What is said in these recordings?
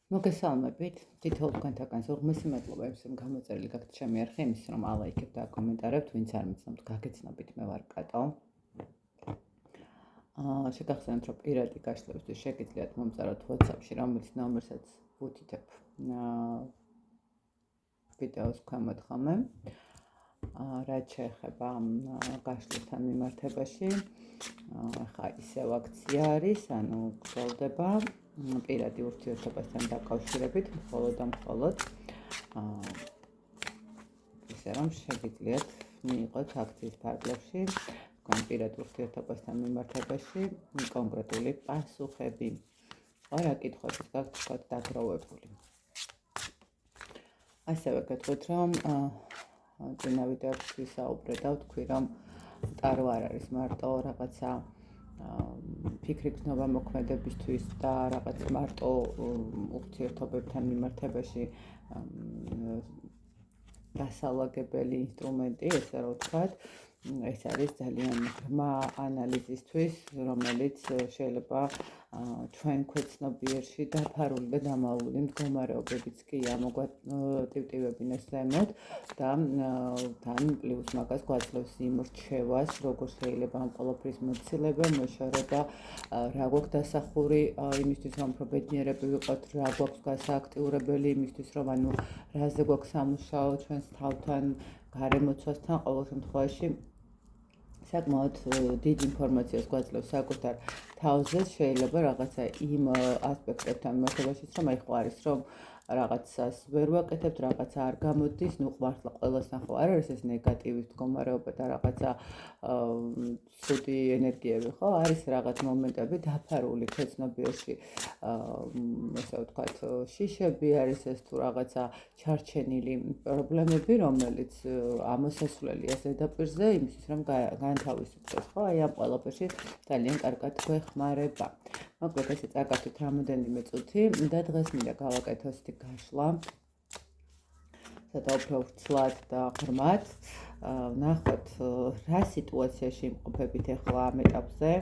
მოგესალმებით. თითოეულ თქვენთაგან ზოგმესი მადლობა იმის, რომ გამოწერილი გაქვთ ჩემი არხი, იმის, რომ ალაიქებთ და აკომენტარებთ, ვინც არ მიცნობთ, გაგეცნობით, მე ვარ კატო. შეგახსენებთ, რომ პირადი გაშლებისთვის შეგიძლიათ მომწეროთ WhatsApp-ში, რომელიც ნომერსაც ვუთითებ ვიდეოს ქვემოთ ხომე. რაც შეეხება გაშლებთან მიმართებაში, ახლა ისევ აქცია არის, ანუ გრძელდება პირადი ურთიერთობასთან დაკავშირებით, მხოლოდ ისე რომ შეგიძლიათ მიიღოთ აქციის ფარგლებში თქვენ პირად ურთიერთობასთან მიმართებაში კონკრეტული პასუხები. რა კითხვებით გაქვთ თქვათ დაგროვებული. ასევე გეტყვით, რომ წინა ვიდეოებში ვისაუბრე და ვთქვი, რომ ტარო არ არის მარტო რაღაცა ფიქრი გზნობა მოქმედებისთვის და რაღაც მარტო ურთიერთობებთან მიმართებაში დასალაგებელი ინსტრუმენტი, ესე რომ ვთქვათ, ეს არის ძალიან ღრმა ანალიზისთვის, რომელიც შეიძლება ჩვენ ქვეცნობიერში დაფარული და დამალული მდგომარეობებიც კი ამოგვატივტივებინოს ზემოთ და თან პლუს მაგას გვაძლევს იმ რჩევას, როგორ შეიძლება ამ ყველაფრის მოცილება, მოშორება, რა გვაქვს დასახური იმისთვის, რომ უფრო ბედნიერები ვიყოთ, რა გვაქვს გასააქტიურებელი იმისთვის, რომ ანუ რაზე გვაქვს სამუშაო ჩვენს თავთან, გარემოცვასთან, ყოველ შემთხვევაში საკმაოდ დიდ ინფორმაციას გვაძლევს საკუთარ თავზე, შეიძლება რაღაცა იმ ასპექტებთან მიმართებაშიც, რომ აი ხო არის, რომ რაღაცას ვერ ვაკეთებთ, რაღაცა არ გამოდის, ნუ მართლა ყველასთან ხო არ არის ეს ნეგატივის მდგომარეობა და რაღაცა ცუდი ენერგიები, ხო? არის რაღაც მომენტები დაფარული ქვეცნობიერში, ესე ვთქვათ, შიშები არის ეს თუ რაღაცა ჩარჩენილი პრობლემები, რომელიც ამოსასვლელია ზედაპირზე, იმისთვის რომ განთავისუფლდეს, ხო? აი ამ ყველაფერში ძალიან კარგად გვეხმარება. მოკლედ ესე წაკითხეთ რამოდენიმე წუთი და დღეს მინდა გავაკეთო ისეთი გაშლა, სადა უფრო ვრცლად და ღრმად. ნახოთ, რა სიტუაციაში იმყოფებით ახლა ამ ეტაპზე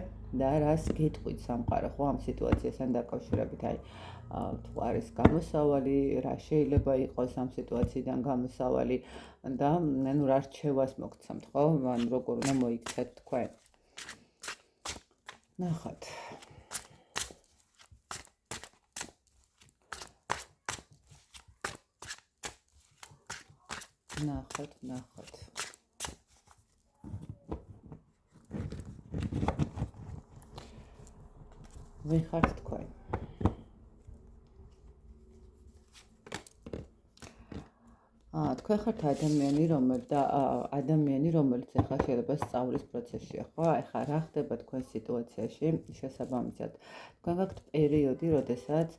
და რას გეტყვით სამყარო, ხო, ამ სიტუაციასთან დაკავშირებით, აი თუ არის გამოსავალი, რა შეიძლება იყოს ამ სიტუაციიდან გამოსავალი და ანუ რა რჩევას მოგცემთ, ხო? ანუ როგორ უნდა მოიქცეთ თქვენ. ნახოთ. ნახოთ. ვინ ხართ თქვენ? თქვენ ხართ ადამიანი, რომელიც ახლა შეიძლება სწავლის პროცესშია, ხო? ახლა რა ხდება თქვენ სიტუაციაში, შესაბამისად, თქვენ გაქვთ პერიოდი, როდესაც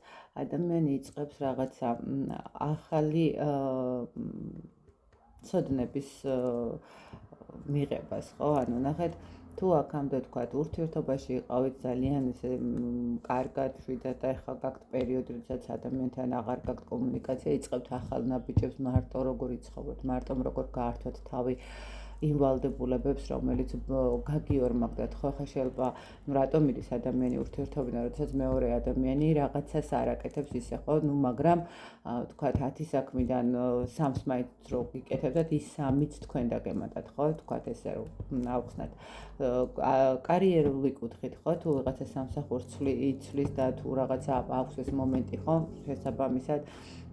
ადამიანი იწყებს რაღაცა ახალი ცოდნების მიღებას, ხო? ანუ ნახეთ, თუ აქამდე თქვათ ურთიერთობაში იყავით ძალიან ისე კარგად, შვიდად და ახლა გაქვთ პერიოდი, როდესაც ადამიანთან აღარ გაქვთ კომუნიკაცია, იწყებთ ახალ ნაბიჯებს, მარტო როგორ იცხოვროთ, მარტო როგორ გაართვათ თავი იმ ვალდებულებებს, რომელიც გაგიორმაგდათ, ხო? ხა შეიძლება რატომ მიდის ადამიანი ურთიერთობიდან, როდესაც მეორე ადამიანი რაღაცას არ აკეთებს ისე, ხო? ნუ მაგრამ თქვათ 10 საქმიდან 3-ს მაინც რო გიკეთებდათ, ის 3-იც თქვენ დაგემატათ, ხო? თქვათ ესე რომ ავხსნათ. კარიერული კუთხით, ხო? თუ რაღაცა სამსახურს იცვლის და თუ რაღაცა აქვს ეს მომენტი, ხო? შესაბამისად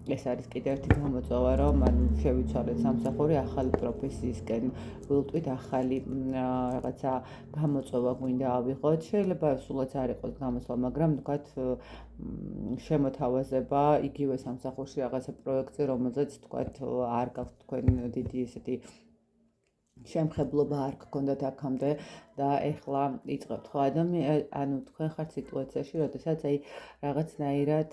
ეს არის კიდევ ერთი გამოწვევა, რომ ანუ შევიცვალეთ სამსახური ახალი პროფესიისკენ, ვილტვით ახალი რაღაცა გამოწვევა გვინდა ავიღოთ. შეიძლება სულაც არ იყოს გამოსვლა, მაგრამ თქვათ შემოთავაზება იგივე სამსახურში რაღაცა პროექტზე, რომელზეც თქვათ არ გაქვთ თქვენ დიდი ესეთი შემხებლობა არ გქონდათ აქამდე და ეხლა იწყებთ, ხო? ანუ თქვენ ხართ სიტუაციაში, როდესაც აი რაღაცნაირად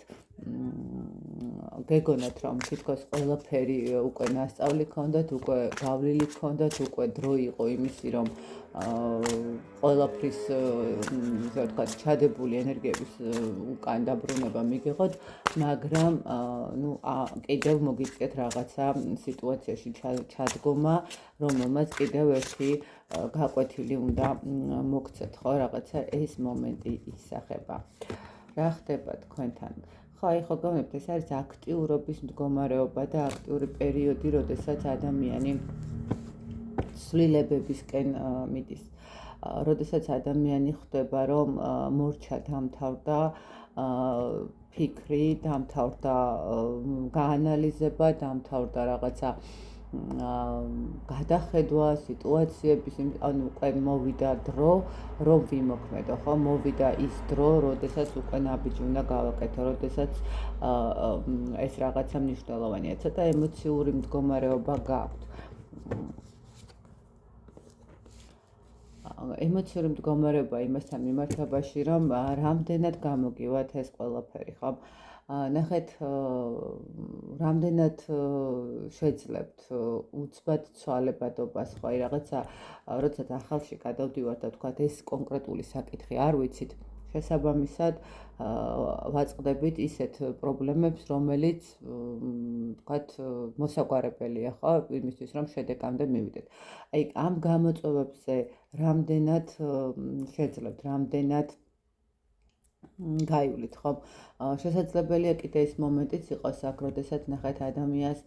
გეგონათ, რომ თითქოს ყველაფერი უკვე ნასწავლი გქონდათ, უკვე გავლილი გქონდათ, უკვე დრო იყო იმისი, რომ ყველაფრის ისე ვთქვათ, ჩადებული ენერგიების უკან დაბრუნება მიგიღოთ, მაგრამ ნუ კიდევ მოგიწევთ რაღაცა სიტუაციაში ჩადგომა, რომელმაც კიდევ ერთი გაკვეთილი უნდა მოგცეთ, ხო? რაღაცა ეს მომენტი ისახება. რა ხდება თქვენთან? ხო, აი ხო გონებთ, ეს არის აქტიურობის მდგომარეობა და აქტიური პერიოდი, როდესაც ადამიანი ცვლილებებისკენ მიდის. როდესაც ადამიანი ხვდება, რომ მორჩა დამთავრდა, ფიქრი დამთავრდა, გაანალიზება დამთავრდა რაღაცა გადახედვა სიტუაციების, ანუ უკვე მოვიდა დრო, რომ ვიმოქმედო, ხო, მოვიდა ის დრო, როდესაც უკვე ნაბიჯი უნდა გავაკეთო, როდესაც ეს რაღაცა მნიშვნელოვანია. ცოტა ემოციური მდგომარეობა გაქვთ. ემოციური მდგომარეობა იმასთან მიმართებაში, რომ რამდენად გამოგივათ ეს ყველაფერი, ხო? ნახეთ, რამდენად შეძლებთ უცბად ცვალებადობას, ხო, აი რაღაცა, როდესაც ახალში გადავდივართ და თქვათ ეს კონკრეტული საკითხი არ ვიცით, შესაბამისად ვაწყდებით ისეთ პრობლემებს, რომელიც თქვათ მოსაგვარებელია, ხო, იმისთვის რომ შედეგამდე მივიდეთ. აი ამ გამოწვევებზე რამდენად შეძლებთ, რამდენად გაივლით, ხო? შესაძლებელია კიდე ის მომენტიც იყოს აქ, როდესაც ნახეთ ადამიანს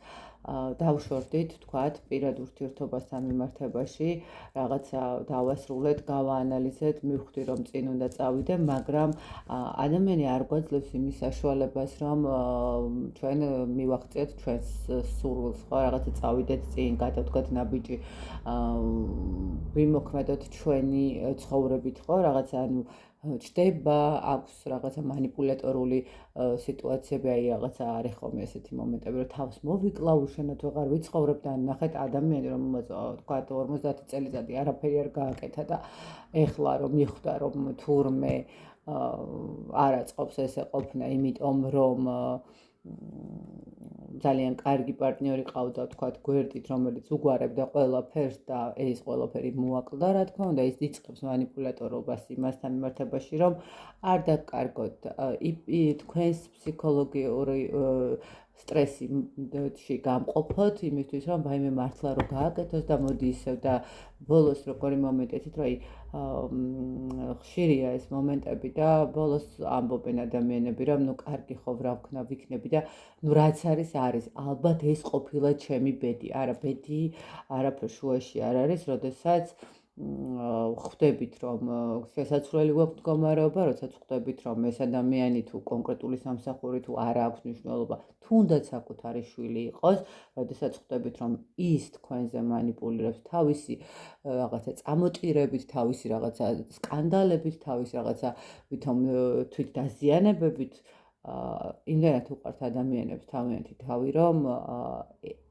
დავშორდით, თქვათ, პირად ურთიერთობასთან მიმართებაში, რაღაცა დავასრულეთ, გავაანალიზეთ, მივხვდი, რომ წინ უნდა წავიდე, მაგრამ ადამიანი არ გვაძლევს იმის საშუალებას, რომ ჩვენ მივაღწიოთ ჩვენს სურვილს, ხო, რაღაცა წავიდეთ წინ, გადავდგათ ნაბიჯი, ვიმოქმედოთ ჩვენი ცხოვრებით, ხო, რაღაცა, ანუ ჩდება, აქვს რაღაცა манипуляტორული სიტუაციები, აი რაღაცა არის ხოლმე ესეთი მომენტები, რომ თავს მოვიკლავ, უშენოდ ვეღარ ვიცხოვრებ და ნახეთ ადამიანი, რომელსაც თქვა 50 წელიწადი არაფერი არ გააკეთა და ეხლა რომ მიხვდა, რომ თურმე არ აწყობს ესე ყოფნა, იმიტომ რომ ძალიან კარგი პარტნიორი ყავდა, თქვათ, გვერდით, რომელიც უგვარებდა ყველაფერს და ეს ყველაფერი მოაკლდა, რა თქმა უნდა, ის იწყებს манипуляტორობას იმასთან მიმართებაში, რომ არ დაკარგოთ თქვენს ფსიქოლოგიური სტრესში გამყოფოთ, იმისთვის, რომ ვაიმე მართლა რო გააკეთოს და მოდი ისევ და ბოლოს როგორი მომენტით, რომ აი ხშირია ეს მომენტები და ბოლოს ამბობენ ადამიანები, რომ ნუ კარგი ხო ვრავქნა ვიქნები და ნუ რაც არის, ალბათ ეს ყოფილა ჩემი ბედი. არა, ბედი არაფერ შუაში არ არის, როდესაც ხვდებით, რომ შესაძლებელი გვაქვს მდგომარეობა, როდესაც ხვდებით, რომ ეს ადამიანი თუ კონკრეტული სამსახური თუ არ აქვს მნიშვნელობა, თუნდაც საკუთარი შვილი იყოს, როდესაც ხვდებით, რომ ის თქვენზე манипуლირებს თავისი რაღაცა წამოტირებით, თავისი რაღაცა სკანდალებით, თავისი რაღაცა ვითომ თვით დაზიანებებით, იმდენად უყვართ ადამიანებს თავიანთი თავი, რომ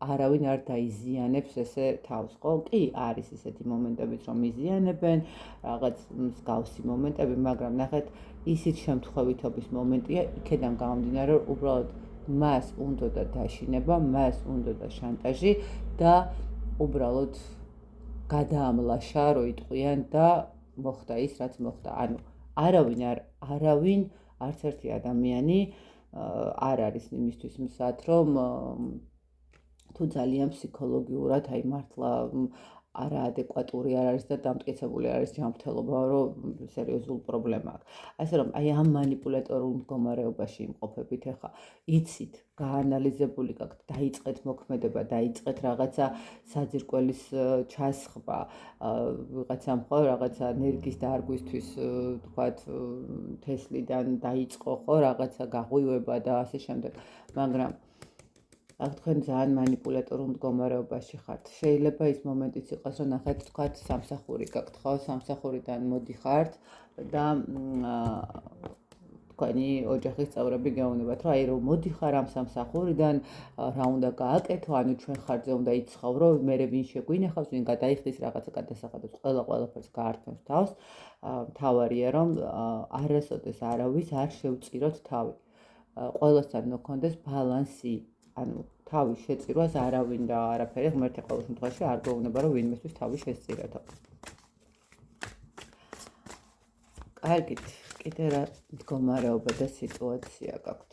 არავინ არ დაიზიანებს ესე თავს, ხო? კი, არის ესეთი მომენტებიც, რომ იზიანებენ, რაღაც მსგავსი მომენტები, მაგრამ ნახეთ, ისიც შემთხვევითობის მომენტია, იქედან გამომდინარე, რომ უბრალოდ მას უნდოდა დაშინება, მას უნდოდა შანტაჟი და უბრალოდ გადაამლაშა, რო იტყვიან და მოხდა ის, რაც მოხდა. ანუ არავინ არც ერთი ადამიანი არ არის იმისთვის მსად, რომ თუ ძალიან ფსიქოლოგიურად, აი მართლა არაადეკვატური არ არის და დამტკიცებული არ არის ჯანმრთელობა, რომ სერიოზულ პრობლემა აქვს. ასე რომ, აი ამ манипуляტორულ მდგომარეობაში იმყოფებით, ახლა იცით, გაანალიზებული გაქვთ, დაიწყეთ მოქმედება, დაიწყეთ რაღაცა საძირკველის ჩასხვა, ვიღაცამ ხო რაღაცა ნერგის დარგვისთვის, თქვათ, თესლიდან დაიწყო ხო რაღაცა გაღვივება და ასე შემდეგ, მაგრამ აქ თქვენ ძალიან манипуляტორულ მდგომარეობაში ხართ. შეიძლება ის მომენტიც იყოს, რომ ნახეთ, თქვათ, სამსახური გაქვთ, ხო, სამსახურიდან მოდიხართ და თქვენი ოჯახის წევრები გეუბნებათ, რომ აი რომ მოდიხარ ამ სამსახურიდან, რა უნდა გააკეთო, ანუ ჩვენ ხარჯზე უნდა იცხოვრო, მერე ვინ შეგვინახავს, ვინ გადაიხდის რაღაცა გადასახადებს, ყველაფერს გაართმევს თავს. მთავარია, რომ არასოდეს არავის არ შევწიროთ თავი. ყველასთან უნდა გქონდეს ბალანსი. ანუ თავის შეწირვას არავინ და არაფერი ღმერთი ყოველ შემთხვევაში არ გვეუბნება, რომ ვინმესთვის თავი შესწირეთო. კარგით, კიდე რა მდგომარეობა და სიტუაცია გაქვთ.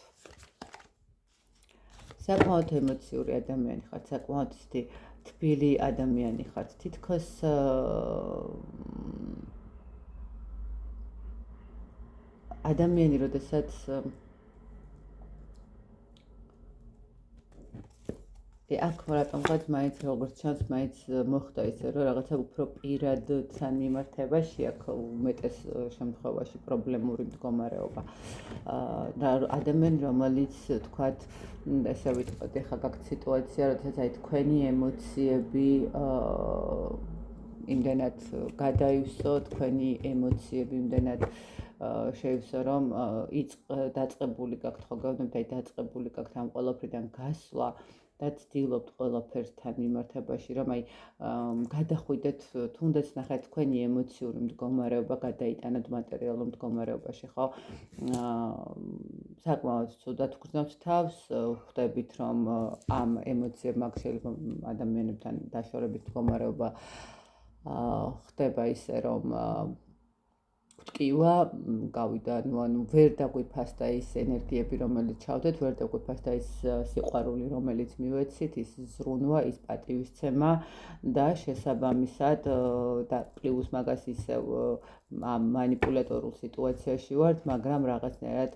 საკმაოდ ემოციური ადამიანი ხართ, საკმაოდ თბილი ადამიანი ხართ. თითქოს ადამიანი, როდესაც აქ რატომღაც მაინც როგორც ჩანს, მაინც მოხდა ისე, რომ რაღაცა უფრო პირად თან მიმართებაში აქ უმეტეს შემთხვევაში პრობლემური მდგომარეობა. და ადამიანი, რომელიც თქვათ, ესე ვიტყოდ, ეხლა გაქვთ სიტუაცია, როდესაც აი თქვენი ემოციები იმდენად გადაივსო, თქვენი ემოციები იმდენად შეივსო, რომ დაწყებული გაქვთ, ხო გეუბნებით, აი დაწყებული გაქვთ ამ ყველაფრიდან გასვლა და ცდილობთ ყველაფერსთან მიმართებაში, რომ აი გადახვიდეთ, თუნდაც ნახეთ თქვენი ემოციური მდგომარეობა გადაიტანოთ მატერიალურ მდგომარეობაში, ხო? საკმაოდ ცუდად გრძნობს თავს, ხვდებით, რომ ამ ემოციებმა შეიძლება ადამიანებთან დაშორებით მდგომარეობა ხდება ისე, რომ ტკივა გავიდა, ანუ ვერ დაგვიფასდა ის ენერგიები, რომელიც ჩავდეთ, ვერ დაგვიფასდა ის სიყვარული, რომელიც მივეცით, ის ზრუნვა, ის პატივისცემა და შესაბამისად და პლუს მაგას ისევ მანიპულატორულ სიტუაციაში ვართ, მაგრამ რაღაცნაირად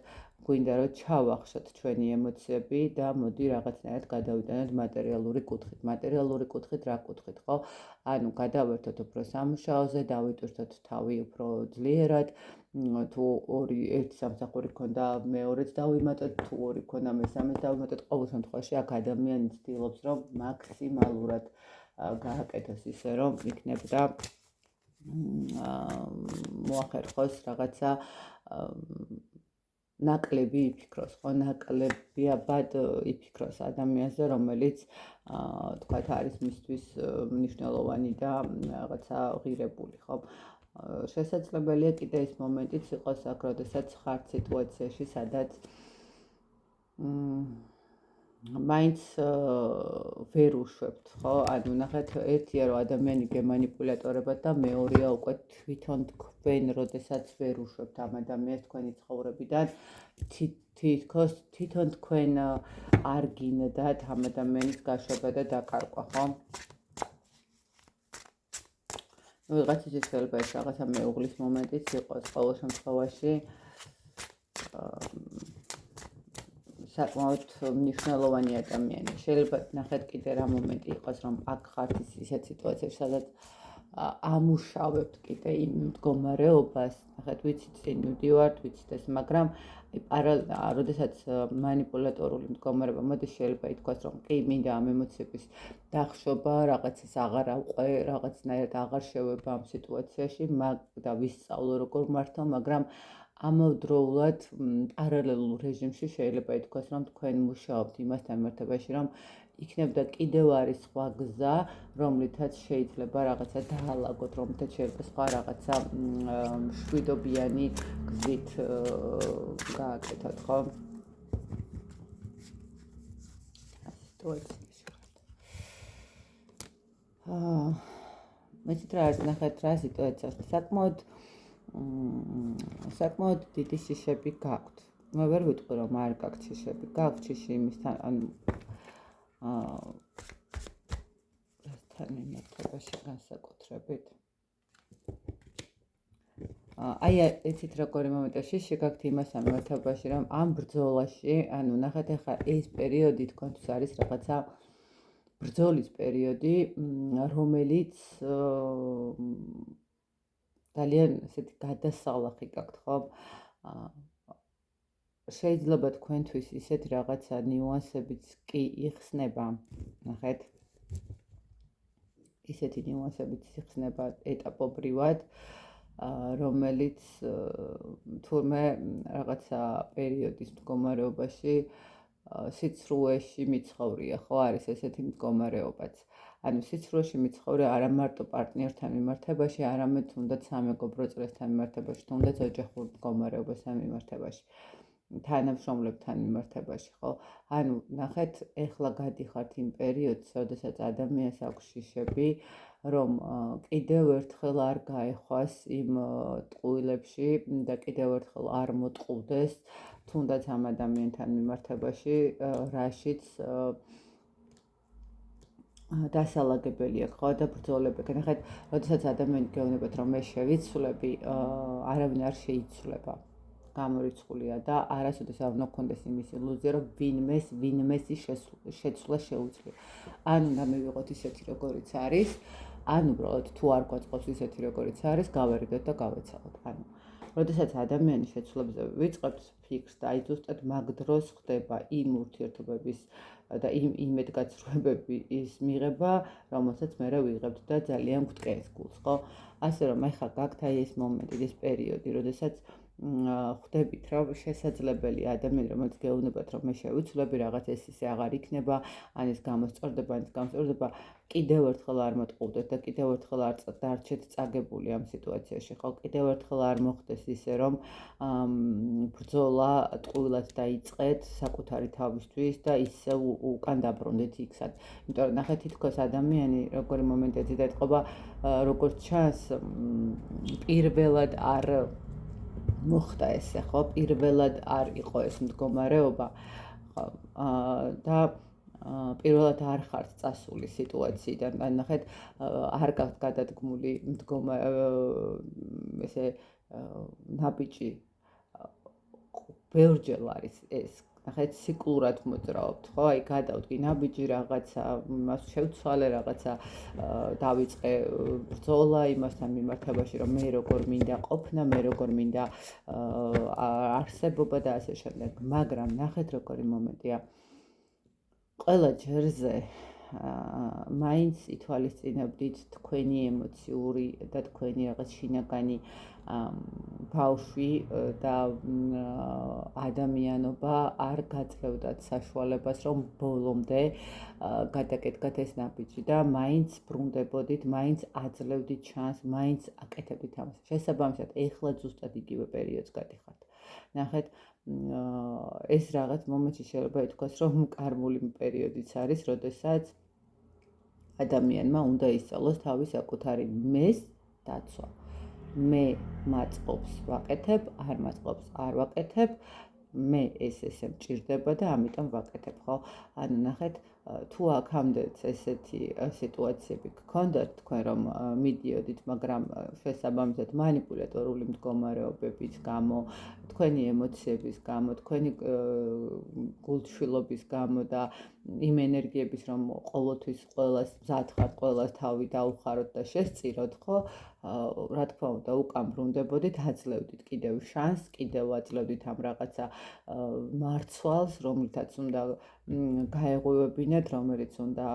გვინდა რომ ჩავახშოთ ჩვენი ემოციები და მოდი რაღაცნაირად გადავიტანოთ მატერიალური კუთხით. მატერიალური კუთხით რა კუთხით, ხო? ანუ გადავერთოთ უფრო სამუშაოზე, დავიტვირთოთ თავი უფრო ძლიერად, თუ ერთი სამსახური ქონდა, მეორეც დავიმატოთ, თუ ორი ქონდა, მესამეც დავიმატოთ. ყოველ შემთხვევაში აქ ადამიანი ცდილობს, რომ მაქსიმალურად გააკეთოს ისე, რომ იქნებოდა მოახერხოს რაღაცა ნაკლები იფიქროს, ხო, ნაკლებიაბად იფიქროს ადამიანზე, რომელიც თქვათ არის მისთვის მნიშვნელოვანი და რაღაცა ღირებული, ხო? შესაძლებელია კიდე ის მომენტიც იყოს აქ, როდესაც ხართ სიტუაციაში, სადაც მაინც ვერ უშვებთ, ხო? ანუ ნახეთ, ერთია რომ ადამიანი გემანიპულატორებად და მეორეა უკვე თვითონ თქვენ, როდესაც ვერ უშვებთ ამ ადამიანს თქვენი ცხოვრებიდან, თვითონ თქვენ არ გინდათ ამ ადამიანის გაშვება და დაკარგვა, ხო? ვიღაცის შეიძლება ეს რაღაცა მეუღლის მომენტიც იყოს, ყოველ შემთხვევაში საკმაოდ მნიშვნელოვანი ადამიანი. შეიძლება ნახეთ კიდე რა მომენტი იყოს, რომ აქ ხართ ისეთ სიტუაციაში, სადაც ამუშავებთ კიდე იმ მდგომარეობას, ნახეთ, ვიცით წინ მივდივართ, ვიცით ეს, მაგრამ როდესაც მანიპულატორული მდგომარეობა მოდის, შეიძლება ითქვას, რომ კი, მინდა ამ ემოციების დახშობა, რაღაცას აღარ ავყვე, რაღაცნაირად აღარ შევება ამ სიტუაციაში, და ვისწავლო როგორ მართო, მაგრამ ამავდროულად პარალელურ რეჟიმში შეიძლება ითქვას, რომ თქვენ მუშაობთ იმასთან მიმართებაში, რომ იქნებოდა კიდევ არის სხვა გზა, რომლითაც შეიძლება რაღაცა დაალაგოთ, რომლითაც შეიძლება სხვა რაღაცა მშვიდობიანი გზით გააკეთოთ, ხო? სიტუაციაში ვართ. მეცით რა არის, ნახეთ რა სიტუაციაში, საკმაოდ დიდი შიშები გაქვთ. მე ვერ ვიტყვი, რომ არ გაქვთ შიშები, გაქვთ შიში იმისთან, ანუ რასთან მიმართებაში განსაკუთრებით. აი, იცით როგორი მომენტია, შიში გაქვთ იმასთან მიმართებაში, რომ ამ ბრძოლაში, ანუ ნახეთ, ახლა ეს პერიოდი თქვენთვის არის რაღაცა ბრძოლის პერიოდი, რომელიც ძალიან ესეთი გადასალახი გაქვთ, ხო? შეიძლება თქვენთვის ისეთი რაღაცა ნიუანსებიც კი იხსნება, ნახეთ, ისეთი ნიუანსებიც იხსნება ეტაპობრივად, რომელიც თურმე რაღაცა პერიოდის მდგომარეობაში სიცრუეში მიცხოვრია, ხო, არის ესეთი მდგომარეობაც. ანუ სიცრუეში მიცხოვრე არა მარტო პარტნიორთან მიმართებაში, არამედ თუნდაც სამეგობრო წრესთან მიმართებაში, თუნდაც ოჯახურ მდგომარეობასთან მიმართებაში, თანამშრომლებთან მიმართებაში, ხო? ანუ ნახეთ, ეხლა გადიხართ იმ პერიოდს, როდესაც ადამიანს აქვს შიშები, რომ კიდევ ერთხელ არ გაეხვას იმ ტყუილებში და კიდევ ერთხელ არ მოტყუდეს, თუნდაც ამ ადამიანთან მიმართებაში, რაშიც დასალაგებელია, ხო, და ბრძოლები. ნახეთ, როდესაც ადამიანი გეუბნებათ, რომ მე შევიცვლები, არავინ არ შეიცვლება. გამორიცხულია და არასოდეს არ უნდა გქონდეს იმის ილუზია, რომ ვინმეს შეცვლა შეუძლია. ან უნდა მივიღოთ ისეთი, როგორიც არის, ან უბრალოდ თუ არ გვაწყობს ისეთი, როგორიც არის, გავერიდოთ და გავეცალოთ. ანუ როდესაც ადამიანის შეცვლებზე ვიწყებთ ფიქრს და აი ზუსტად მაგ დროს ხდება იმ ურთიერთობების და იმ იმედგაცრუებების მიღება, რომელსაც მე ვიღებთ და ძალიან გვტყეს გულს, ხო? ასე რომ ეხლა გაქვთ აი ეს მომენტი, ეს პერიოდი, როდესაც ხვდებით, რომ შესაძლებელია ადამიანი, რომელიც გეუბნებათ, რომ მე შევიცვლები, რაღაც ეს ისე აღარ იქნება, ან ეს გამოსწორდება, კიდევ ერთხელ არ მოტყუდეთ და კიდევ ერთხელ არ დარჩეთ წაგებული ამ სიტუაციაში, ხო? კიდევ ერთხელ არ მოხდეს ისე, რომ ბრძოლა ტყუილად დაიწყეთ საკუთარი თავისთვის და ისე უკან დაბრუნდეთ იქსაც. იმიტომ რომ ნახეთ, თითქოს ადამიანი როგორი მომენტებში დაეთყობა, როგორც ჩანს, პირველად არ მოხდა ესე, ხო? პირველად არ იყო ეს მდგომარეობა, ხო? და პირველად არ ხართ წასული სიტუაციიდან. ან ნახეთ, არ გაქვთ გადადგმული ესე ნაბიჯი. ბევრჯერ არის ეს. ნახეთ, ციკლურად მოძრაობთ, ხო? აი გადავდგი ნაბიჯი რაღაცა, მას შევცვალე რაღაცა, დავიწყე ბრძოლა იმასთან მიმართებაში, რომ მე როგორ მინდა ყოფნა, მე როგორ მინდა არსებობა და ასე შემდეგ. მაგრამ ნახეთ როგორი მომენტია. ყველა ჯერზე მაინც ითვალისწინებდით თქვენი ემოციური და თქვენი რაღაც შინაგანი ბავშვი და ადამიანობა არ გაძლევდათ საშუალებას, რომ ბოლომდე გადაკეთდეთ ეს ნაბიჯი და მაინც ბრუნდებოდით, მაინც აძლევდით ჩანს, მაინც აკეთებდით ამას. შესაბამისად, ეხლა ზუსტად იგივე პერიოდს გადიხართ. ნახეთ, ეს რაღაც მომენტში შეიძლება ითქვას, რომ კარმული პერიოდიც არის, როდესაც ადამიანმა უნდა ისწავლოს თავის საკუთარი მეს დაცვა. მე მაწყობს ვაკეთებ, არ მაწყობს არ ვაკეთებ, მე ესე მჭირდება და ამიტომ ვაკეთებ, ხო? ანუ ნახეთ, თუ აქამდეც ესეთი სიტუაციები გქონდათ თქვენ, რომ მიდიოდით, მაგრამ შესაბამისად მანიპულატორული მდგომარეობების გამო, თქვენი ემოციების გამო, თქვენი გულთშვილობის გამო და იმ ენერგიების, რომ ყოველთვის ყველას მზად ხართ, ყველას თავი დაუხაროთ და შესწიროთ, ხო? რა თქმა უნდა, უკან ბრუნდებოდით, აძლევდით კიდევ შანსს, კიდევ აძლევდით ამ რაღაცა მარცვალს, რომლითაც უნდა გაეღვივებინათ, რომელიც უნდა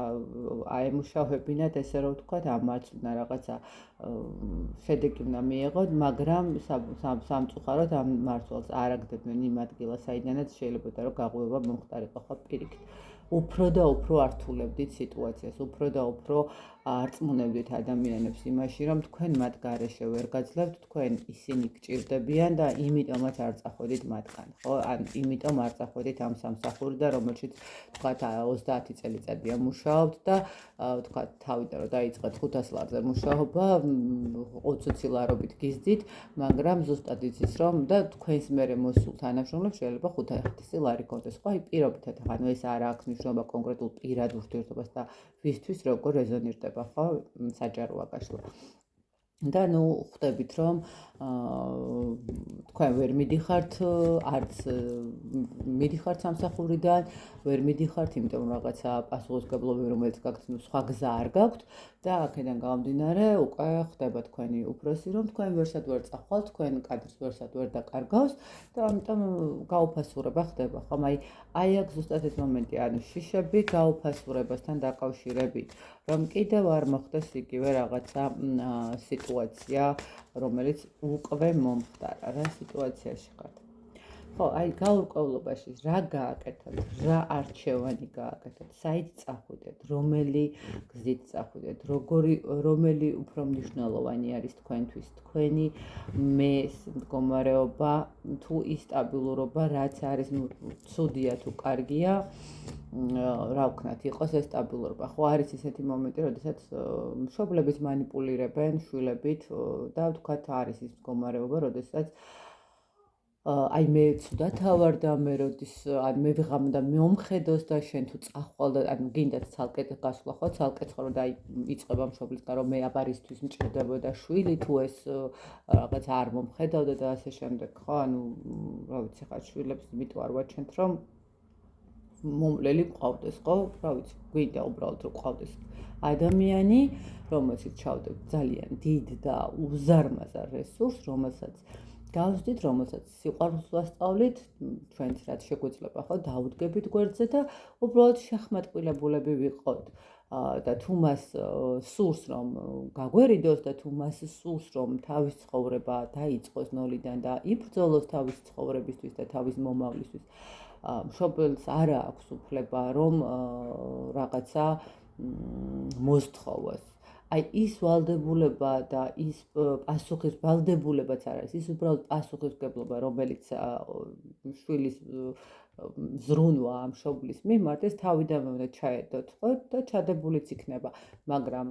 აემუშავებინათ, ესე რომ ვთქვათ, ამ მარცვლ უნდა რაღაცა შედეგი უნდა მიიღოთ, მაგრამ სამწუხაროდ ამ მარცვალს არ აგდებდნენ იმ ადგილას, საიდანაც შეიძლება რომ გაღვივა მომხდარიყო, ხო, პირიქით. უფრო და უფრო ართულებდით სიტუაციას, უფრო და უფრო არწმუნებდით ადამიანებს იმაში, რომ თქვენ მათ გარეშე ვერ გაძლევთ, თქვენ ისინი გჭირდებიან და იმიტომაც არ წახვედით მათგან, ხო? ან იმიტომ არ წახვედით ამ სამსახურიდან, რომელშიც თქვათ 30 წელიწადია მუშაობთ და თქვათ თავიდან რომ დაიწყეთ 500 ლარზე მუშაობა, 20 ლარობით გიზდით, მაგრამ ზუსტად იცის რომ და თქვენს მერე მოსულ თანამშრომლებს შეიძლება 500 ლარი გქონდეს, ხო? აი პირობითად, ანუ ეს არ აქვს ნიშნობა კონკრეტულ პირად ურთიერთობას და ვისთვის როგორ რეზონირდება, ხო, საჯაროა გაშლა. და ნუ ხვდებით, რომ თქვენ ვერ მიდიხართ, არც მიდიხართ სამსახურიდან, ვერ მიდიხართ, იმიტომ რაღაცა პასუხისმგებლობები, რომელიც გაქვთ, სხვა გზა არ გაქვთ და აქედან გამომდინარე, უკვე ხდება თქვენი უფროსი, რომ თქვენ ვერსად ვერ წახვალთ, თქვენ კადრს ვერსად ვერ დაკარგავს და ამიტომ გაუფასურება ხდება, ხომ? აი აქ ზუსტად ეს მომენტი, ანუ შიშები გაუფასურებასთან დაკავშირებით, რომ კიდევ არ მოხდეს იგივე რაღაცა სიტუაცია, რომელიც უკვე მომხდარა, რა სიტუაციაში ხართ. ხო, აი გაურკვევლობაში რა გააკეთოთ, რა არჩევანი გააკეთოთ, საით წახვიდეთ, რომელი გზით წახვიდეთ, რომელი უფრო მნიშვნელოვანი არის თქვენთვის, თქვენი მეს მდგომარეობა, თუ ის სტაბილურობა, რაც არის ცუდია თუ კარგია, რა ვქნათ, იყოს ეს სტაბილურობა. ხო, არის ისეთი მომენტი, როდესაც მშობლების მანიპულირებენ შვილებით და ვთქვათ, არის ის მდგომარეობა, როდესაც აი მე ცუდად ავარდა მე როდის ან მე ვიღამ და მომხედოს და შენ თუ წახვალ და ანუ გინდათ ცალკე გასვლა ხო ცალკე ცხოვრება და აი იწყება მშობლისგან რომ მე აბარ ისთვის მჭირდებოდა შვილი თუ ეს რაღაც არ მომხედავდა და ასე შემდეგ ხო ანუ რა ვიცი ხა შვილებს იმიტომ არ ვაჩვენთ რომ მომლელი მყავდეს ხო რა ვიცი გვინდა უბრალოდ რომ მყავდეს ადამიანი რომელსაც ჩავდებ ძალიან დიდ და უზარმაზარ რესურსს რომელსაც გავსდით, რომელსაც სიყვარულს ვასწავლით, ჩვენც რაც შეგვეძლება, ხო, დაუდგებით გვერდზე და უბრალოდ შეხმატყვილებულები ვიყოთ. და თუ მას სურს რომ გაგვერიდოს და თუ მას სურს რომ თავის ცხოვრება დაიწყოს ნოლიდან და იბრძოლოს თავის ცხოვრებისთვის და თავის მომავლისთვის, მშობელს არ აქვს უფლება რომ რაღაცა მოსთხოვოს. აი ის ვალდებულება და ის ვალდებულებაც არ არის, ის უბრალოდ პასუხისმგებლობა, რომელიც შვილის ზრუნვა ამ მშობლის მიმართ, ეს თავიდანვე უნდა ჩაედოთ, ხო და ჩადებულიც იქნება, მაგრამ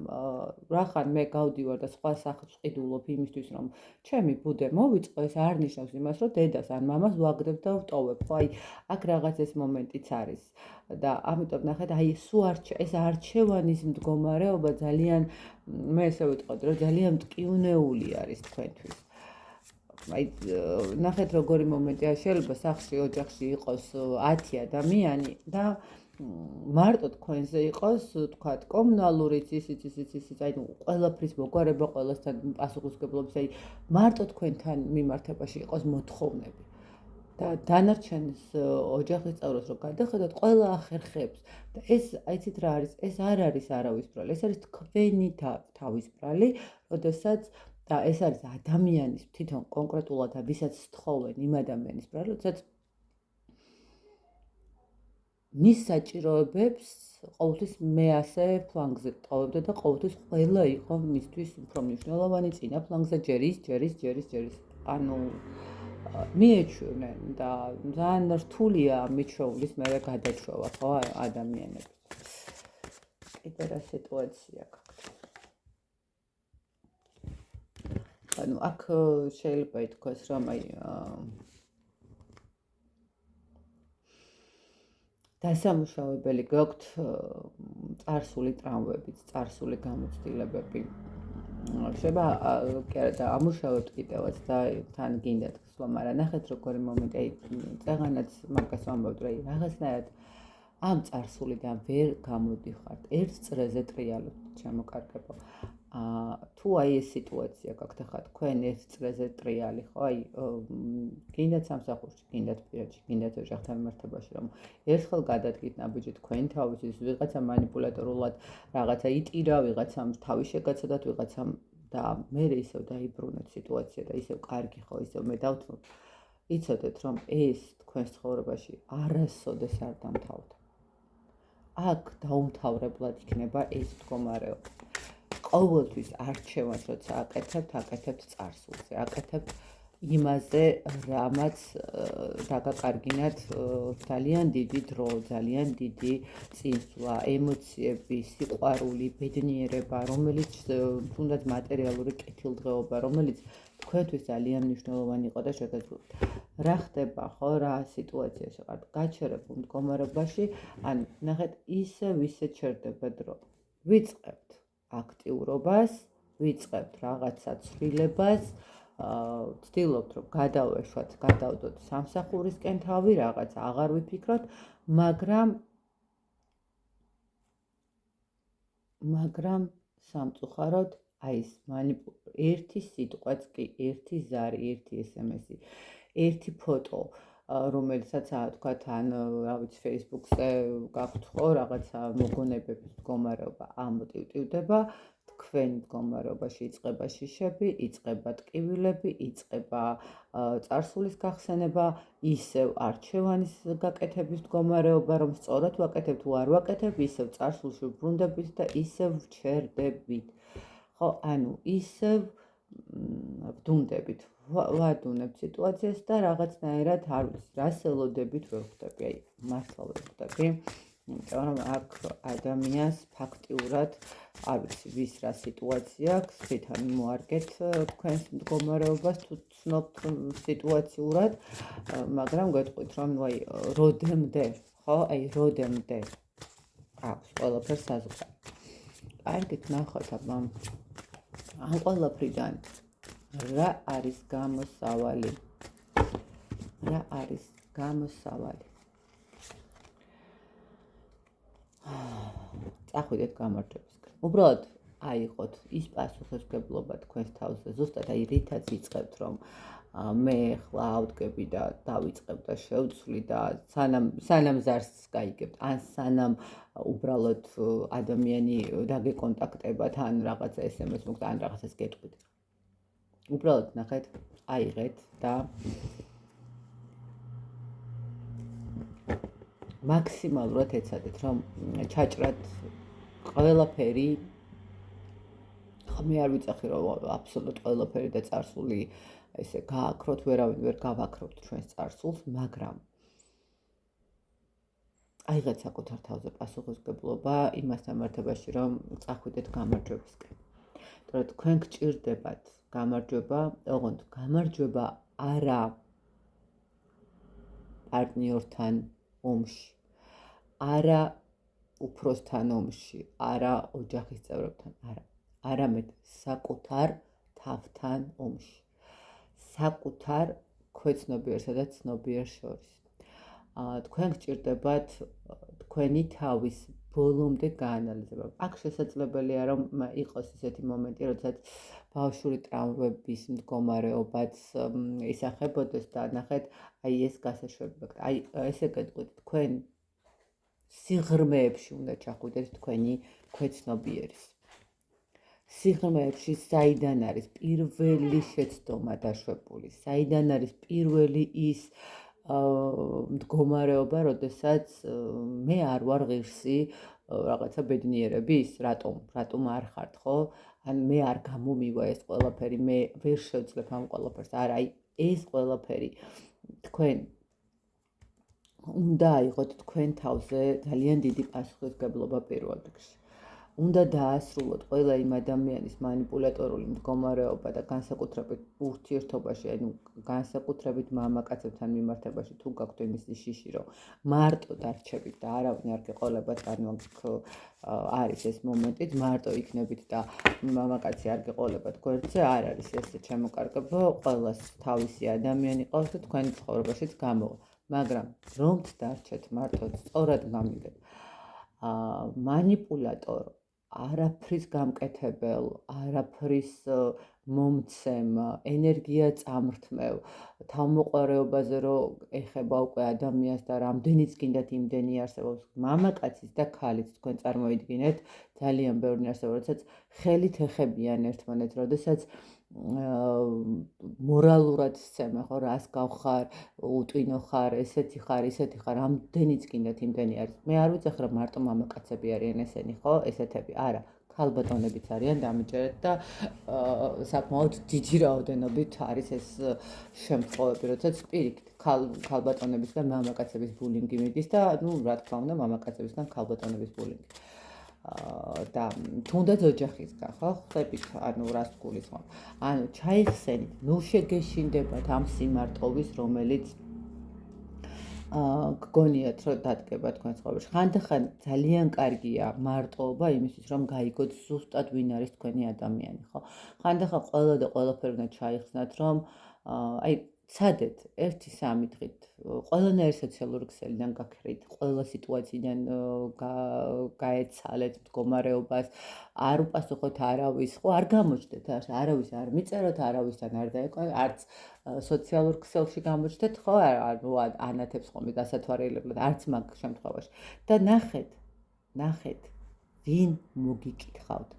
რახან მე გავდივარ და სხვა სახს ვყიდულობ იმისთვის, რომ ჩემი ბუდე მოვიწყო, ეს არ ნიშნავს იმას, რომ დედას ან მამას ვაგდებ და ვტოვებ, ხო აი აქ რაღაც ეს მომენტიც არის. და ამიტომ ნახეთ, აი ეს არჩევანის მდგომარეობა ძალიან მე ესე ვიტყოდი, რომ ძალიან მტკივნეული არის თქვენთვის. აი ნახეთ როგორი მომენტია, შეიძლება სახლში ოჯახში იყოს 10 ადამიანი და მარტო თქვენზე იყოს, თქვათ, კომუნალურიც ისიც, აი ყველაფრის მოგვარება, ყველასთან პასუხისმგებლობის, აი მარტო თქვენთან მიმართებაში იყოს მოთხოვნები. და დანარჩენს ოჯახის წევრებს რომ გადახედოთ, ყველა ახერხებს და ეს აიცით რა არის, ეს არ არის არავის ბრალი, ეს არის თქვენი თავის ბრალი, როდესაც და ეს არის ადამიანის თვითონ კონკრეტულად ვისაც სთხოვენ იმ ადამიანის ბრალი, როდესაც მის საჭიროებებს ყოველთვის მე ასე ფლანგზე ტოვებდა და ყოველთვის ყველა იყო მისთვის უფრო მნიშვნელოვანი წინა ფლანგზე ჯერის. ანუ მიეჩვენენ და ძალიან რთულია მიჩვეულის მერე გადაჩვევა ხო ადამიანებს. კიდე რა სიტუაცია გაქვთ? ანუ აქ შეიძლება ითქვას რომ აი დასამუშავებელი გაქვთ წარსული ტრამვებიც, წარსული გამოცდილებები. შეიძლება კი არა და ამუშავებთ კიდევაც და თან გინდათ გსვლა, მაგრამ ნახეთ როგორი მომენტი, აი წეღანაც მაგას ვამბობთ, რომ რაღაცნაირად ამ წარსულიდან ვერ გამოდიხართ, ერთ წრეზე ტრიალებთ, ჩემოკარგებო. თუ აი ეს სიტუაცია გაქვთ ახლა თქვენ ერთ წრეზე ტრიალი, ხო, აი გინდათ სამსახურში, გინდათ პირადში, გინდათ ოჯახთან მიმართებაში, რომ ერთხელ გადადგით ნაბიჯი თქვენ თავისთვის, ვიღაცა манипуляტორულად რაღაცა იტირა, ვიღაცამ თავი შეგაცადათ, ვიღაცამ და მე ისევ დაიბრუნეთ სიტუაცია და ისევ კარგი ხო, ისევ მე დავთმობ. იცოდეთ რომ ეს თქვენს ცხოვრებაში არასოდეს არ დამთავრდა. აქ დაუმთავრებლად იქნება ეს მდგომარეობა. ყოველთვის არჩევანს როცა აკეთებთ წარსულზე, აკეთებთ იმაზე, რამაც დაგაკარგინათ ძალიან დიდი დრო, ძალიან დიდი წინსვლა, ემოციები, სიყვარული, ბედნიერება, რომელიც თუნდაც მატერიალური კეთილდღეობა, რომელიც თქვენთვის ძალიან მნიშვნელოვანი იყო და შეგეძლოთ. რა ხდება, ხო, რა სიტუაციაში ხართ გაჩერებულ მდგომარეობაში, ან ნახეთ, ისე ჩერდება დრო. ვიწყებთ აქტიურობას, ვიწყებთ რაღაცა ცვლილებას, ვცდილობთ რომ გადავეშვათ, გადავდოთ სამსახურისკენ თავი, რაღაც აღარ ვიფიქროთ, მაგრამ სამწუხაროდ აი ეს ერთი სიტყვაც კი, ერთი ზარი, ერთი SMS-ი, ერთი ფოტო, რომელსაც თქვათ ან რა ვიცი Facebook-ზე გაქვთ ხო რაღაცა მოგონებების მდგომარეობა ამოტივტივდება, თქვენ მდგომარეობაში იწყება შიშები, იწყება ტკივილები, იწყება წარსულის გახსენება, ისევ არჩევანის გაკეთების მდგომარეობა, რომ სწორად ვაკეთებ თუ არ ვაკეთებ, ისევ წარსულში ვბრუნდებით და ისევ ვჩერდებით. ხო, ანუ ისევ ვდუნდებით, ვადუნებთ სიტუაციას და რაღაცნაირად არ ვიცი, რას ელოდებით ვერ ხვდები, აი მართლა ვერ ხვდები. იმიტომ რომ აქ ადამიანს ფაქტიურად არ ვიცი ვის რა სიტუაცია აქვს, თვითონ მოარგეთ თქვენს მდგომარეობას თუ ცნობთ სიტუაციურად, მაგრამ გეტყვით რომ აი როდემდე, ხო, აი როდემდე აქვს ყველაფერს საზღვარი. კარგით, ნახოთ აბა ამ ყველაფრიდან რა არის გამოსავალი? რა არის გამოსავალი? წახვიდეთ გამარჯვებისკენ. უბრალოდ აიღოთ ის პასუხისმგებლობა თქვენს თავზე, ზუსტად აი რითაც იწყებთ რომ მე ხლა ავდგები და დავიწყებ და შევცვლი და სანამ ზარს გაიგებთ, ან სანამ უბრალოდ ადამიანი დაგეკონტაქტებათ, ან რაღაცა SMS მოგდა, ან რაღაცას გეტყვით. უბრალოდ ნახეთ, აიღეთ და მაქსიმალურად ეცადეთ რომ ჩაჭრათ ყველაფერი, მე არ ვიცახი რომ აბსოლუტ ყველაფერი და წარსული ესე გააქროთ, ვერავინ ვერ გავაქრობთ ჩვენს წარსულს, მაგრამ აიღეთ საკუთარ თავზე პასუხისმგებლობა იმასთან მართებაში, რომ წახვიდეთ გამარჯვებისკენ. იმიტომ რომ თქვენ გჭირდებათ გამარჯვება, ოღონდ გამარჯვება არა პარტნიორთან ომში, არა უფროსთან ომში, არა ოჯახის წევრებთან, არა, არამედ საკუთარ თავთან ომში, საკუთარ ქვეცნობიერსა და ცნობიერს შორის. თქვენ გჭირდებათ თქვენი თავის ბოლომდე გაანალიზება. აქ შესაძლებელია რომ იყოს ისეთი მომენტი, როდესაც ბავშვური ტრავმების მდგომარეობაც ისახებოდეს და ნახეთ, აი ეს გასაშვებად. აი ესე გეტყვით, თქვენ სიღრმეებში უნდა ჩახვიდეთ თქვენი ქვეცნობიერის. სიღრმეებში საიდან არის პირველი შეცდომა დაშვებული, საიდან არის პირველი ის მდგომარეობა, როდესაც მე არ ვარ ღირსი რაღაცა ბედნიერების, რატომ არ ხართ, ხო? ან მე არ გამომივა ეს ყველაფერი, მე ვერ შევძლებ ამ ყველაფერს. არა, აი ეს ყველაფერი თქვენ უნდა აიღოთ თქვენ თავზე ძალიან დიდი პასუხისმგებლობა პირველ რიგში. უნდა დაასრულოთ ყველა იმ ადამიანის манипуляტორული მდგომარეობა და განსაკუთრებით ურთიერთობაში, ანუ განსაკუთრებით მამაკაცებთან მიმართებაში თუ გაქვთ იმისი შიში, რომ მარტო დარჩებით და არავინ არ გეყოლებათ, ანუ არის ეს მომენტიც, მარტო იქნებით და მამაკაცი არ გეყოლებათ გვერდზე, არ არის ესე ჩემოკარგებო, ყველას თავისი ადამიანი ყავს და თქვენი ცხოვრებაშიც გამოვა. მაგრამ რომთ დარჩეთ მარტო, სწორად გამიგეთ. манипуляტორ არაფრის გამკეთებელ, არაფრის მომცემ, ენერგია წამრთმევ, თავმოყარეობაზე რომ ეხება უკვე ადამიანს და რამდენიც გინდათ იმდენი არსებობს, მამაკაცის და ქალის თქვენ წარმოიდგინეთ, ძალიან ბევრი არსებობს, როდესაც ხელით ეხებიან ერთმანეთს, როდესაც მორალურად სცემა, ხო, რას გავხარ, უტვინო ხარ, ესეთი ხარ, ისეთი ხარ, რამდენიც გინდათ იმდენი არის. მე არ ვიცახი რომ მარტო მამაკაცები არიან ესენი, ხო, ესეთები, არა, ქალბატონებიც არიან დამიჯერეთ და საკმაოდ დიდი რაოდენობით არის ეს შემთხვევები, როდესაც პირიქით ქალბატონებისგან მამაკაცების ბულინგი მიდის და ნუ რა თქმა უნდა მამაკაცებისგან ქალბატონების ბულინგი. და თუნდაც ოჯახისგან, ხო, ხდებით, ანუ რას გულისხმობ. ანუ ჩაიხსენით, ნუ შეგეშინდებათ ამ სიმარტოვის, რომელიც გგონიათ რომ დადგება თქვენ ცხოვრებაში. ხანდახან ძალიან კარგია მარტოობა იმისთვის, რომ გაიგოთ ზუსტად ვინ არის თქვენი ადამიანი, ხო? ხანდახან ყველა და ყველაფერი უნდა ჩაიხსნათ, რომ აი ცადეთ 1-3 დღით ყველანაირი სოციალური ქსელიდან გაქრით, ყველა სიტუაციიდან გაეცალეთ მდგომარეობას, არ უპასუხოთ არავის, ხო, არ გამოჩნდეთ, არავის არ მიწეროთ, არავისთან არ დაეკონეთ, არც სოციალურ ქსელში გამოჩნდეთ, ხო, ანუ ანათებს ხომ გასათვალიერებლად, არც მაგ შემთხვევაში. და ნახეთ, ვინ მოგიკითხავთ.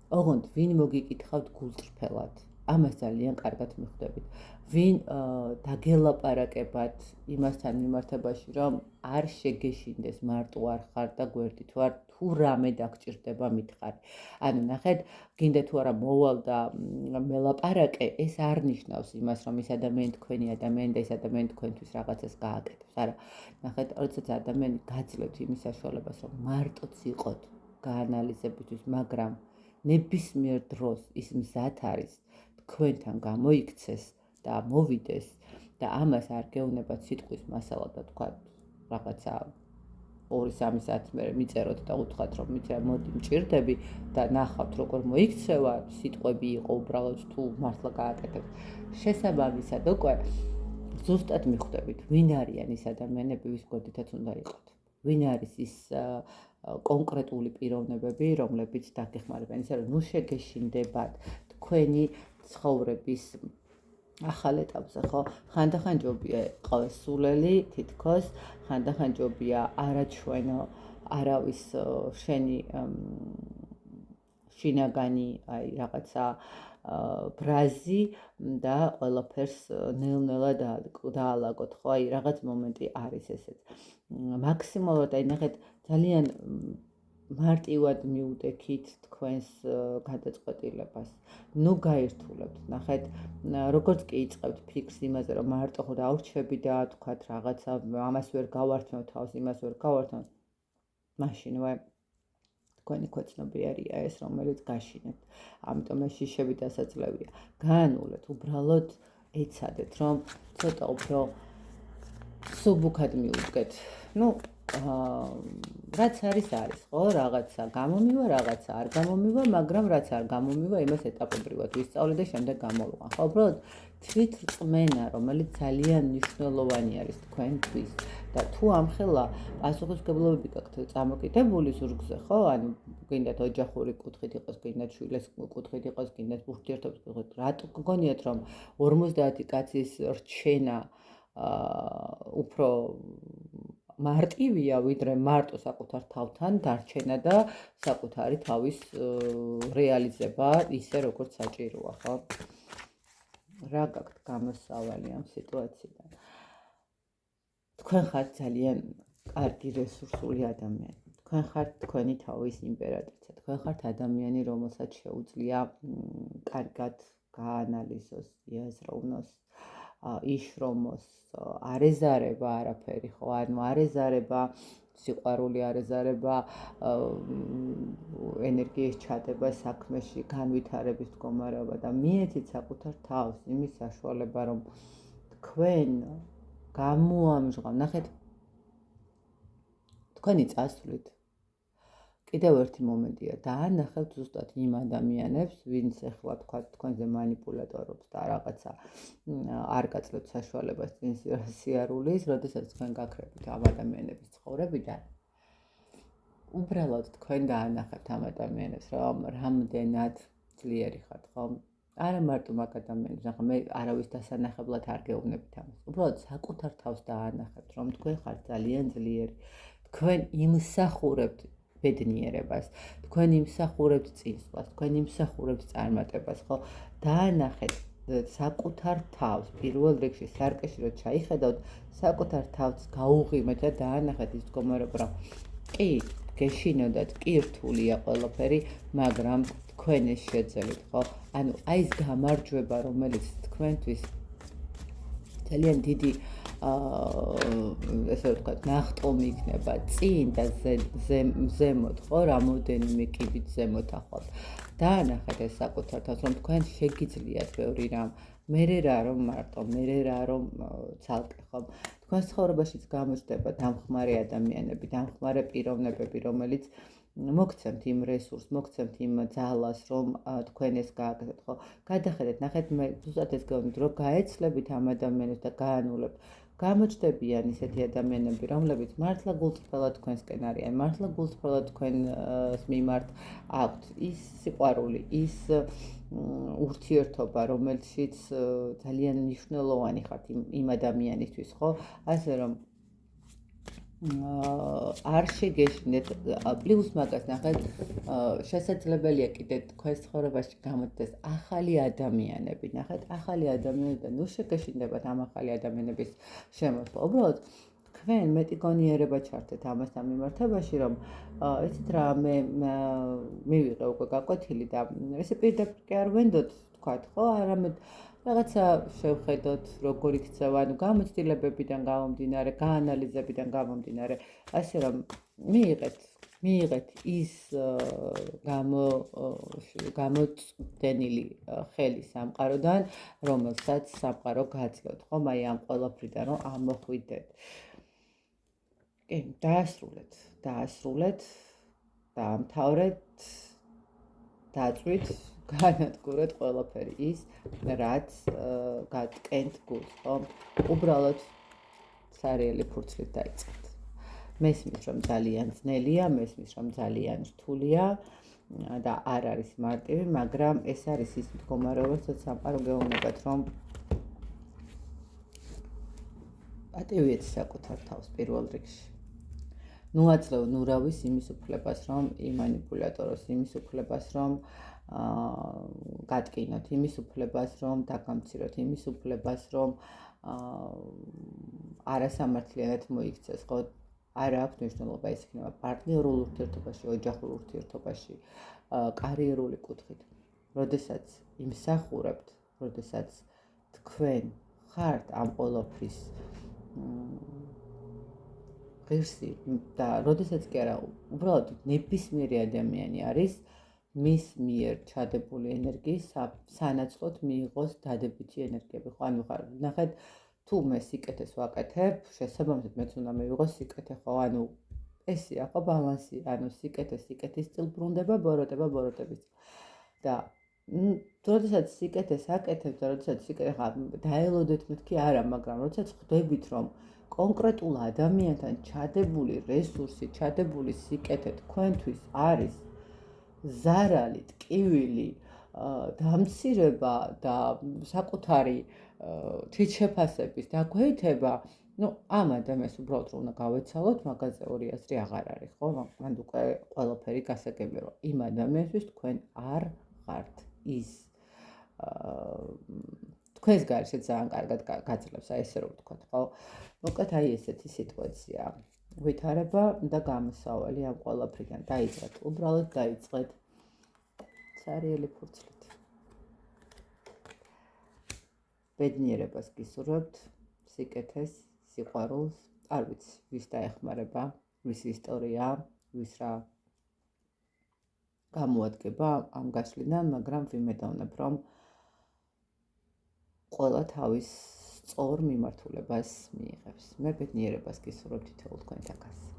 ოღონდ ვინ მოგიკითხავთ გულწრფელად. ამას ძალიან კარგად მიხვდებით. ვინ დაგელაპარაკებათ იმასთან მიმართებაში, რომ არ შეგეშინდეს, მარტო არ ხარ და გვერდით ვარ, თუ რამე დაგჭირდება მითხარი. ანუ ნახეთ, გინდა თუ არა მოვალ და მელაპარაკე, ეს არ ნიშნავს იმას, რომ ეს ადამიანი თქვენი ადამიანი და ეს ადამიანი თქვენთვის რაღაცას გააკეთებს. არა, ნახეთ, როდესაც ადამიანი გაძლევთ იმის საშუალებას, რომ მარტოც იყოთ გაანალიზებისთვის, მაგრამ ნებისმიერ დროს ის მზად არის თქვენთან გამოიქცეს და მოვიდეს და ამას არ გეუნებათ სიტყვის მასალა და თქვა რაღაცა 2-3 საათი მერე მიწეროთ და უთხრათ რომ მოდი მჭირდები და ნახავთ როგორ მოიქცევა სიტყვები იყო უბრალოდ თუ მართლა გააკეთებთ. შესაბამისად უკვე ზუსტად მიხვდებით ვინ არიან ის ადამიანები ვის გვერდითაც უნდა იყოთ. ვინ არის ის კონკრეტული პიროვნებები რომლებიც დაგეხმარებიან ისე რომ ნუ შეგეშინდებათ თქვენი ცხოვრების ახალ ეტაპზე, ხო? ხანდახან ჯობია ყავეს სულელი, თითქოს, ხანდახან ჯობია არაჩვენო, არავის შენი შინაგანი, აი რაღაცა ბრაზი და ყველაფერს ნელ-ნელა დაალაგოთ, ხო? აი რაღაც მომენტი არის ესეც. მაქსიმალურად აი ნახეთ ძალიან მარტივად მიუდექით თქვენს გადაწყვეტილებას. ნუ გაირთულებთ, ნახეთ, როგორც კი იწყებთ ფიქრს იმაზე, რომ მარტო ხო დავრჩები და თქვათ რაღაცა ამას ვერ გავართმევ თავს, იმას ვერ გავართმევ, მაშინვე თქვენი ქვეცნობიერია ეს, რომელიც გაშინებთ. ამიტომ ეს შიშები დასაძლევია. გაანულეთ, უბრალოდ ეცადეთ, რომ ცოტა უფრო სუბუქად მიუდგეთ. ნუ რაც არის, ხო? რაღაცა გამომივა, რაღაცა არ გამომივა, მაგრამ რაც არ გამომივა, იმას ეტაპობრივად ვისწავლე და შემდეგ გამოვიყან. ხო, უბრალოდ თვითრწმენა, რომელიც ძალიან მნიშვნელოვანი არის თქვენთვის და თუ ამხელა პასუხისმგებლობები გაქვთ წამოკიდებული ზურგზე, ხო? ანუ გინდათ ოჯახური კუთხით იყოს, გინდათ შვილის კუთხით იყოს, გინდათ ურთიერთობის კუთხით. რატო გგონიათ, რომ 50 კაცის რჩენა უფრო მარტივია, ვიდრე მარტო საკუთარ თავთან დარჩენა და საკუთარი თავის რეალიზება ისე როგორც საჭიროა, ხო? რა გაქვთ გამოსავალი ამ სიტუაციიდან? თქვენ ხართ ძალიან კარგი რესურსული ადამიანი. თქვენ ხართ თქვენი თავის იმპერატრიცა. თქვენ ხართ ადამიანი, რომელსაც შეუძლია კარგად გაანალიზოს, იაზროვნოს, იშრომოს, არ ეზარება არაფერი, ხო? ანუ არ ეზარება სიყვარული, არ ეზარება ენერგიის ჩადება საქმეში, განვითარების მდგომარეობა და მიეცით საკუთარ თავს იმის საშუალება, რომ თქვენ გამოამჟღავ, ნახეთ, თქვენი წასვლით კიდევ ერთი მომენტია, დაანახებთ ზუსტად იმ ადამიანებს, ვინც ახლა თქვა თქვენზე манипуляტორობს და რაღაცა არ გაძლევთ საშუალებას წინ სიარულის, როდესაც თქვენ გაქრებით ამ ადამიანების ცხოვრებიდან. უბრალოდ თქვენ დაანახებთ ამ ადამიანებს, რომ რამდენად ძლიერი ხართ, ხო? არა მარტო მაგ ადამიანებს, ახლა მე არავის დასანახებლად არ გეუბნებით ამას. უბრალოდ საკუთარ თავს დაანახებთ, რომ თქვენ ხართ ძალიან ძლიერი. თქვენ იმსახურებთ ბედნიერებას, თქვენ იმსახურებთ წინსვლას, თქვენ იმსახურებთ წარმატებას, ხო? დაანახეთ საკუთარ თავს, პირველ რიგში სარკეში რომ ჩაიხედავთ, საკუთარ თავს გაუღიმეთ და დაანახეთ ის მდგომარეობა, რომ კი, გეშინოდათ, კი რთულია ყველაფერი, მაგრამ თქვენ ეს შეძლებთ, ხო? ანუ აი ეს გამარჯვება, რომელიც თქვენთვის ძალიან დიდი ესე ვთქვათ, ნახტომი იქნება წინ და ზემოთ, ხო, რამოდენიმე კიბით ზემოთ ახვალ. დაანახეთ ეს საკუთარ თავს, რომ თქვენ შეგიძლიათ ბევრი რამ, მერე რა რომ მარტო, მერე რა რომ ცალკე, ხო? თქვენ ცხოვრებაშიც გამოჩნდება დამხმარე ადამიანები, დამხმარე პიროვნებები, რომელიც მოგცემთ იმ რესურსს, მოგცემთ იმ ძალას, რომ თქვენ ეს გააკეთეთ, ხო? გადახედეთ, ნახეთ, მე ზუსტად ეს გეუბნით, რომ გაეცლებით ამ ადამიანებს და გაანულებთ. გამოჩნდებიან ისეთი ადამიანები, რომლებიც მართლა გულწრფელად თქვენსკენ არიან, მართლა გულწრფელად თქვენს მიმართ აქვთ ის სიყვარული, ის ურთიერთობა, რომელშიც ძალიან მნიშვნელოვანი ხართ იმ ადამიანისთვის, ხო? ასე რომ არ შეგეშინეთ პლუს მაგას ნახეთ შესაძლებელია კიდე თქვენს ცხოვრებაში გამოდის ახალი ადამიანები ნახეთ ახალი ადამიანები და ნუ შეგეშინდებათ ამ ახალი ადამიანების შემოსვლა უბრალოდ თქვენ მეტი გონიერება ჩართეთ ამასთან მიმართებაში რომ იცით რა მე მივიღე უკვე გაკვეთილი და ესე პირდაპირ კი არ ვენდოთ თქვათ ხო არამედ რაღაცა შევხედოთ როგორ იქცევა ანუ გამოცდილებებიდან გამომდინარე გაანალიზებიდან გამომდინარე ასე რომ მიიღეთ ის გამოწდენილი ხელი სამყაროდან რომელსაც სამყარო გაძლევთ ხომ აი ამ ყველაფრიდან რომ ამოხვიდეთ კი დაასრულეთ დაამთავრეთ დაწვით განადგურეთ ყველაფერი ის რაც გატკენთ გულს ხომ უბრალოდ სარიელი ფურცლით დაიწყეთ მესმის რომ ძალიან ძნელია მესმის რომ ძალიან რთულია და არ არის მარტივი მაგრამ ეს არის ის მდგომარეობა სადაც სამყარო გეუბნებათ რომ პატივიეთ საკუთარ თავს პირველ რიგში ნუ აძლევ ნურავის იმის უფლებას რომ იმანიპულატოროს იმის უფლებას რომ გატკინოთ იმის უფლებას რომ დაგამციროთ იმის უფლებას რომ არასამართლიანად მოიქცეს ხო არ აქვს მნიშვნელობა ეს იქნება პარტნიორულ ურთიერთობაში ოჯახურ ურთიერთობაში კარიერული კუთხით როდესაც იმსახურებთ როდესაც თქვენ ხართ ამ ყველაფრის ღირსი და როდესაც კი არა უბრალოდ ნებისმიერი ადამიანი არის მის მიერ ჩადებული ენერგიის სანაცვლოდ მიიღოს დადებითი ენერგიები ხო ანუ ნახეთ თუ მე სიკეთეს ვაკეთებ შესაბამისად მეც უნდა მივიღოს სიკეთე ხო ანუ ესია ხო ბალანსი ანუ სიკეთის წილ ბრუნდება ბოროტების და როდესაც სიკეთეს აკეთებ და როდესაც სიკეთე დაელოდეთ მეთქი არა მაგრამ როდესაც ხვდებით რომ კონკრეტულ ადამიანთან ჩადებული რესურსი, ჩადებული სიკეთე თქვენთვის არის ზარალი, ტკივილი, დამცირება და საკუთარი თვითშეფასების დაგვეითება, ну, ამ ადამიანს უბრალოდ რომ უნდა გავეცალოთ, მაგაზე ორი აზრი აღარ არის, ხო? მან უკვე ყველაფერი გასაგები რომ იმ ადამიანისთვის თქვენ არ ხართ ის თქვენს გარშე ძალიან კარგად გაძლევს, აი ესე რომ ვთქვათ, ხო? მოკლედ აი ესეთი სიტუაცია. ვითარება და გამოსავალი ამ ყველაფრიდან დაიწყეთ. უბრალოდ დაიწყეთ სარიელი ფურცლით. ბედნიერებას გისურვებთ, სიკეთეს, სიყვარულს, არ ვიცი, ვის დაეხმარება, ვის ისტორია, ვის რა გამოადგება ამ გაშლიდან, მაგრამ ვიმედოვნებ, რომ ყველა თავის სწორ მიმართულებას მიიღებს. მე ბედნიერებას გისურვებ თითოეულ თქვენთაგანს.